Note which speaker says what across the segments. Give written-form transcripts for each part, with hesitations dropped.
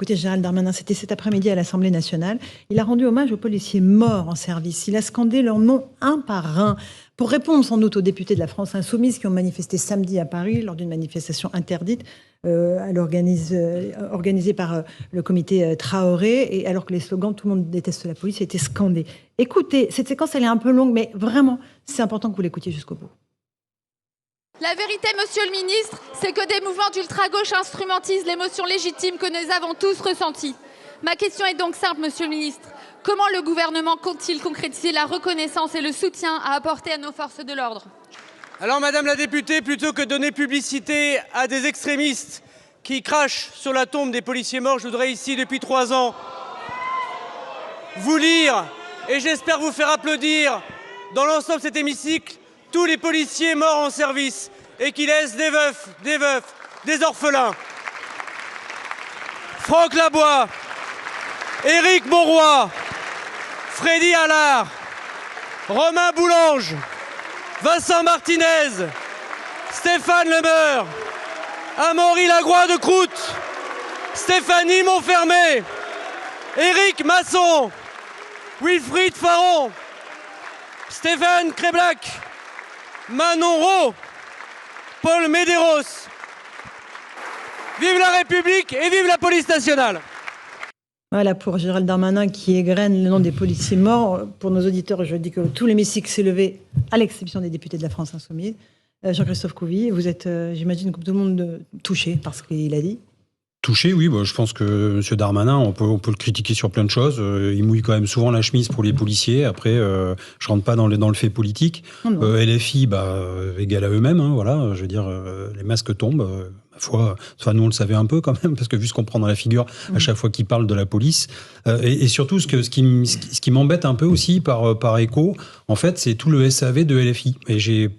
Speaker 1: Écoutez, Gérald Darmanin, c'était cet après-midi à l'Assemblée nationale. Il a rendu hommage aux policiers morts en service. Il a scandé leurs noms un par un pour répondre sans doute aux députés de la France insoumise qui ont manifesté samedi à Paris lors d'une manifestation interdite organisée par le comité Traoré. Et alors que les slogans « Tout le monde déteste la police » étaient scandés. Écoutez, cette séquence, elle est un peu longue, mais vraiment, c'est important que vous l'écoutiez jusqu'au bout.
Speaker 2: La vérité, monsieur le ministre, c'est que des mouvements d'ultra-gauche instrumentisent l'émotion légitime que nous avons tous ressentie. Ma question est donc simple, monsieur le ministre. Comment le gouvernement compte-t-il concrétiser la reconnaissance et le soutien à apporter à nos forces de l'ordre ?
Speaker 3: Alors, madame la députée, plutôt que de donner publicité à des extrémistes qui crachent sur la tombe des policiers morts, je voudrais ici, depuis 3 ans, vous lire, et j'espère vous faire applaudir, dans l'ensemble de cet hémicycle, tous les policiers morts en service et qui laissent des veufs, des orphelins. Franck Laboie, Éric Monroy, Freddy Allard, Romain Boulange, Vincent Martinez, Stéphane Lemeur, Amaury Lagroix de Croûte, Stéphanie Montfermé, Éric Masson, Wilfried Faron, Stéphane Créblac, Manon Rau, Paul Médéros. Vive la République et vive la police nationale.
Speaker 1: Voilà pour Gérald Darmanin qui égrène le nom des policiers morts. Pour nos auditeurs, je dis que tout l'hémicycle s'est levé, à l'exception des députés de la France insoumise. Jean-Christophe Couvi, vous êtes, j'imagine, comme tout le monde, touché par ce qu'il a dit.
Speaker 4: Touché, oui. Je pense que M. Darmanin, on peut le critiquer sur plein de choses. Il mouille quand même souvent la chemise pour les policiers. Après, je rentre pas dans le fait politique. LFI, égal à eux-mêmes. Hein, voilà. Je veux dire, les masques tombent. Enfin, nous on le savait un peu quand même, parce que vu ce qu'on prend dans la figure à chaque fois qu'il parle de la police, et surtout ce qui m'embête un peu aussi par écho, en fait, c'est tout le SAV de LFI. Et j'ai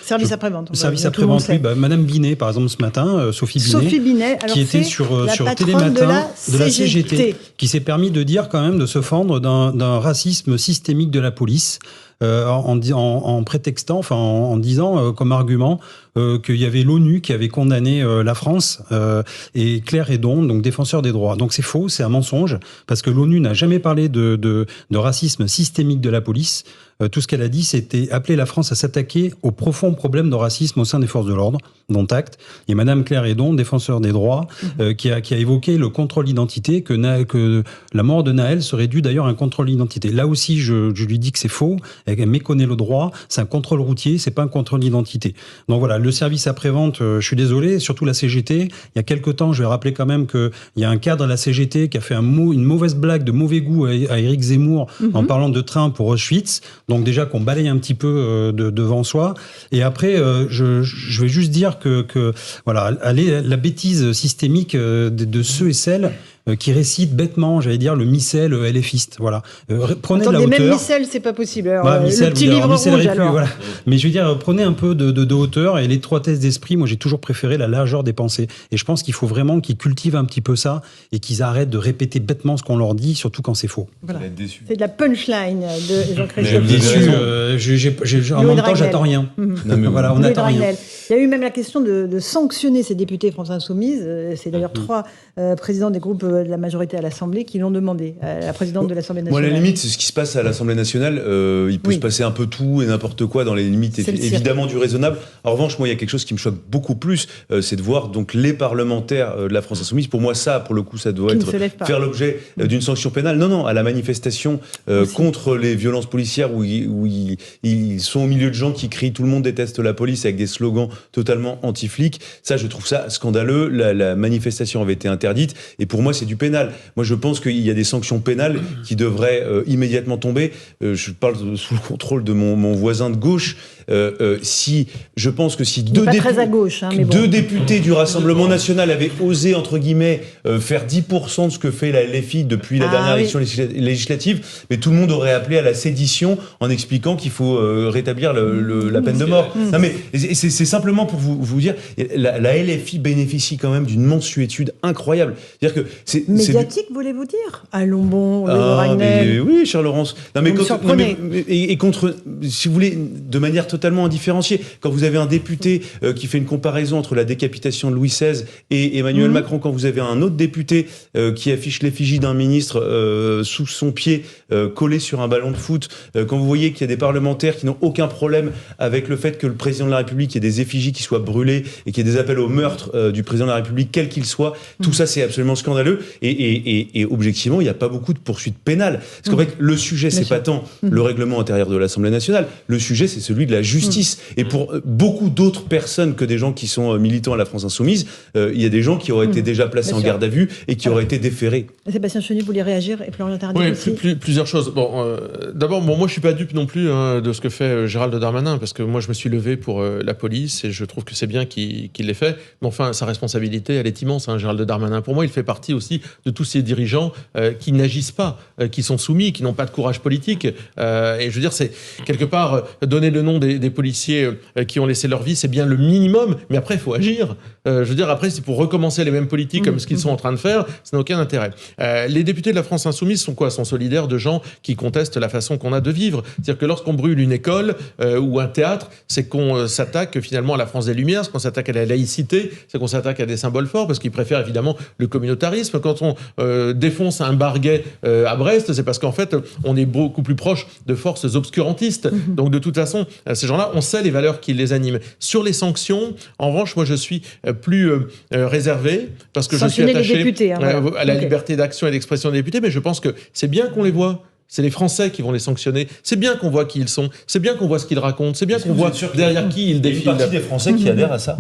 Speaker 1: service après-vente.
Speaker 4: Service après-vente, oui. Madame Binet, par exemple, ce matin, Sophie Binet, qui était sur Télématin de la CGT, qui s'est permis de dire quand même de se fendre d'un racisme systémique de la police. En prétextant, en disant comme argument qu'il y avait l'ONU qui avait condamné la France et Claire Hédon, donc défenseur des droits. Donc c'est faux, c'est un mensonge, parce que l'ONU n'a jamais parlé de racisme systémique de la police. Tout ce qu'elle a dit, c'était appeler la France à s'attaquer aux profonds problèmes de racisme au sein des forces de l'ordre, dont acte. Et Madame Claire Hédon, défenseur des droits, qui a évoqué le contrôle d'identité, que la mort de Naël serait due d'ailleurs à un contrôle d'identité. Là aussi, je lui dis que c'est faux, elle méconnaît le droit, c'est un contrôle routier, c'est pas un contrôle d'identité. Donc voilà, le service après-vente, je suis désolé, surtout la CGT, il y a quelque temps, je vais rappeler quand même qu'il y a un cadre de la CGT qui a fait une mauvaise blague de mauvais goût à Éric Zemmour en parlant de train pour Auschwitz. Donc déjà qu'on balaye un petit peu devant soi. Et après, je vais juste dire que voilà, la bêtise systémique de ceux et celles qui récitent bêtement, j'allais dire, le missel LFiste. Voilà. Prenez de la hauteur.
Speaker 1: Même missel, c'est pas possible. Alors,
Speaker 4: missel,
Speaker 1: le petit livre rouge, alors.
Speaker 4: Voilà. Mais je veux dire, prenez un peu de hauteur et l'étroitesse d'esprit. Moi, j'ai toujours préféré la largeur des pensées. Et je pense qu'il faut vraiment qu'ils cultivent un petit peu ça et qu'ils arrêtent de répéter bêtement ce qu'on leur dit, surtout quand c'est faux.
Speaker 1: Voilà. C'est de la punchline de Jean-Christophe.
Speaker 4: Déçu. En même temps, j'attends rien. Voilà, on n'attend rien.
Speaker 1: Il y a eu même la question de sanctionner ces députés France Insoumise. C'est d'ailleurs 3 présidents des groupes de la majorité à l'Assemblée qui l'ont demandé à la présidente de l'Assemblée nationale.
Speaker 5: Moi, à la limite, c'est ce qui se passe à l'Assemblée nationale. Il peut se passer un peu tout et n'importe quoi dans les limites évidemment du raisonnable. En revanche, moi, il y a quelque chose qui me choque beaucoup plus, c'est de voir donc les parlementaires de la France Insoumise. Pour moi, ça, pour le coup, ça doit faire l'objet d'une sanction pénale. Non, à la manifestation contre les violences policières où ils sont au milieu de gens qui crient « tout le monde déteste la police » avec des slogans totalement anti-flics. Ça, je trouve ça scandaleux. La manifestation avait été interdite et pour moi, c'est du pénal. Moi, je pense qu'il y a des sanctions pénales qui devraient immédiatement tomber. Je parle sous le contrôle de mon voisin de gauche. Je pense que si deux députés du Rassemblement national avaient osé, entre guillemets, faire 10% de ce que fait la LFI depuis la dernière élection législative, mais tout le monde aurait appelé à la sédition en expliquant qu'il faut rétablir la peine de mort. Non, mais c'est simplement pour vous dire, la LFI bénéficie quand même d'une mansuétude incroyable. C'est-à-dire que
Speaker 1: médiatique, voulez-vous dire? Allons bon, Ragnel.
Speaker 5: Oui, Charles Laurence. Non, mais contre, si vous voulez, de manière totalement indifférencié. Quand vous avez un député qui fait une comparaison entre la décapitation de Louis XVI et Emmanuel Macron, quand vous avez un autre député qui affiche l'effigie d'un ministre sous son pied collé sur un ballon de foot, quand vous voyez qu'il y a des parlementaires qui n'ont aucun problème avec le fait que le président de la République, il y ait des effigies qui soient brûlées et qu'il y ait des appels au meurtre du président de la République, quel qu'il soit, tout ça c'est absolument scandaleux et objectivement il n'y a pas beaucoup de poursuites pénales. Parce qu'en fait le sujet c'est pas tant le règlement intérieur de l'Assemblée nationale, le sujet c'est celui de la justice. Et pour beaucoup d'autres personnes que des gens qui sont militants à la France Insoumise, il y a des gens qui auraient été déjà placés en garde à vue et qui auraient été déférés.
Speaker 1: Sébastien Chenu, vous voulez réagir et Florian Tardif aussi.
Speaker 6: Plusieurs choses. D'abord, moi je suis pas dupe non plus de ce que fait Gérald Darmanin, parce que moi je me suis levé pour la police et je trouve que c'est bien qu'il l'ait fait. Mais enfin, sa responsabilité, elle est immense, Gérald Darmanin. Pour moi, il fait partie aussi de tous ces dirigeants qui n'agissent pas, qui sont soumis, qui n'ont pas de courage politique. Et je veux dire, c'est quelque part donner le nom des policiers qui ont laissé leur vie, c'est bien le minimum. Mais après, il faut agir. Je veux dire, après, c'est pour recommencer les mêmes politiques comme ce qu'ils sont en train de faire, ça n'a aucun intérêt. Les députés de la France Insoumise sont quoi ? Sont solidaires de gens qui contestent la façon qu'on a de vivre. C'est-à-dire que lorsqu'on brûle une école ou un théâtre, c'est qu'on s'attaque finalement à la France des Lumières, c'est qu'on s'attaque à la laïcité, c'est qu'on s'attaque à des symboles forts, parce qu'ils préfèrent évidemment le communautarisme. Quand on défonce un bar gay à Brest, c'est parce qu'en fait, on est beaucoup plus proche de forces obscurantistes. Donc de toute façon, ces gens-là, on sait les valeurs qui les animent. Sur les sanctions, en revanche, moi je suis plus réservé, parce que je suis attaché députés, à la liberté d'action et d'expression des députés, mais je pense que c'est bien qu'on les voit. C'est les Français qui vont les sanctionner. C'est bien qu'on voit qui ils sont. C'est bien qu'on voit ce qu'ils racontent. C'est bien qu'on voit derrière qui ils défilent.
Speaker 5: Il y a une partie des Français qui adhèrent à ça.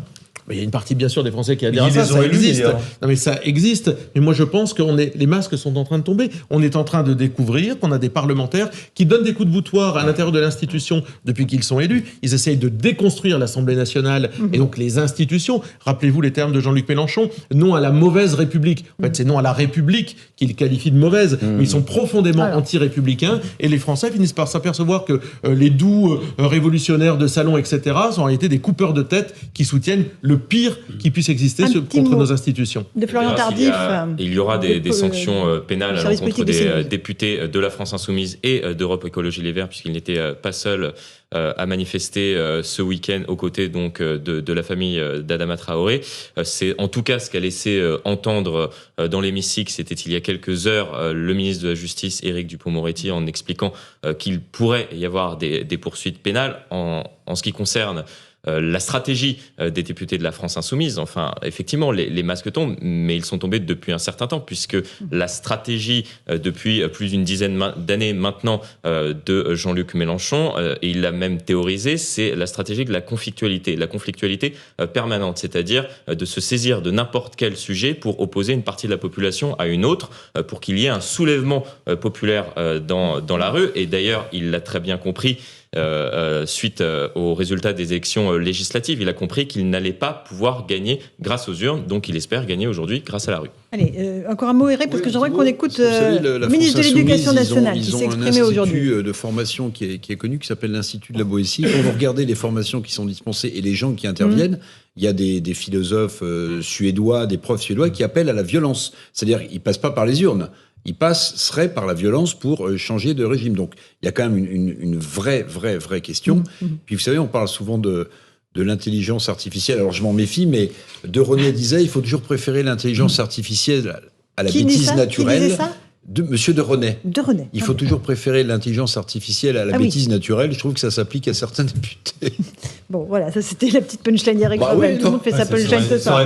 Speaker 6: Il y a une partie, bien sûr, des Français qui adhèrent à ça. Ça existe. Non, mais ça existe. Mais moi, je pense que les masques sont en train de tomber. On est en train de découvrir qu'on a des parlementaires qui donnent des coups de boutoir à l'intérieur de l'institution depuis qu'ils sont élus. Ils essayent de déconstruire l'Assemblée nationale et donc les institutions. Rappelez-vous les termes de Jean-Luc Mélenchon. Non à la mauvaise République. En fait, c'est non à la République qu'il qualifie de mauvaise. Mais ils sont profondément anti-républicains. Et les Français finissent par s'apercevoir que les doux révolutionnaires de salon, etc., sont en réalité des coupeurs de tête qui soutiennent le pire qui puisse exister contre nos institutions.
Speaker 1: De Florian Tardif.
Speaker 7: Il y aura des sanctions pénales à l'encontre des députés de la France Insoumise et d'Europe Écologie Les Verts, puisqu'ils n'étaient pas seuls à manifester ce week-end aux côtés donc de la famille d'Adama Traoré. C'est en tout cas ce qu'a laissé entendre dans l'hémicycle, c'était il y a quelques heures, le ministre de la Justice, Éric Dupond-Moretti, en expliquant qu'il pourrait y avoir des poursuites pénales en ce qui concerne la stratégie des députés de la France Insoumise. Enfin, effectivement, les masques tombent, mais ils sont tombés depuis un certain temps, puisque la stratégie depuis plus d'une dizaine d'années maintenant de Jean-Luc Mélenchon, et il l'a même théorisé, c'est la stratégie de la conflictualité permanente, c'est-à-dire de se saisir de n'importe quel sujet pour opposer une partie de la population à une autre, pour qu'il y ait un soulèvement populaire dans la rue. Et d'ailleurs, il l'a très bien compris, suite aux résultats des élections législatives. Il a compris qu'il n'allait pas pouvoir gagner grâce aux urnes, donc il espère gagner aujourd'hui grâce à la rue.
Speaker 1: Allez, encore un mot, Eric, parce que j'aimerais qu'on écoute le ministre de l'Éducation nationale qui s'est exprimé aujourd'hui.
Speaker 8: Ils ont un institut de formation qui est connu, qui s'appelle l'Institut de la Boétie. Quand vous regardez les formations qui sont dispensées et les gens qui interviennent, il y a des philosophes suédois, des profs suédois qui appellent à la violence. C'est-à-dire qu'ils ne passent pas par les urnes. Ils seraient par la violence pour changer de régime. Donc, il y a quand même une vraie question. Puis, vous savez, on parle souvent de l'intelligence artificielle. Alors, je m'en méfie, mais De René disait il faut toujours préférer l'intelligence artificielle à la bêtise naturelle. Qui disait ça ? Monsieur De René. Il faut toujours préférer l'intelligence artificielle à la bêtise naturelle. Je trouve que ça s'applique à certains députés.
Speaker 1: Bon, voilà, ça c'était la petite punchline d'Éric Revel. Tout le monde fait sa punchline ce soir.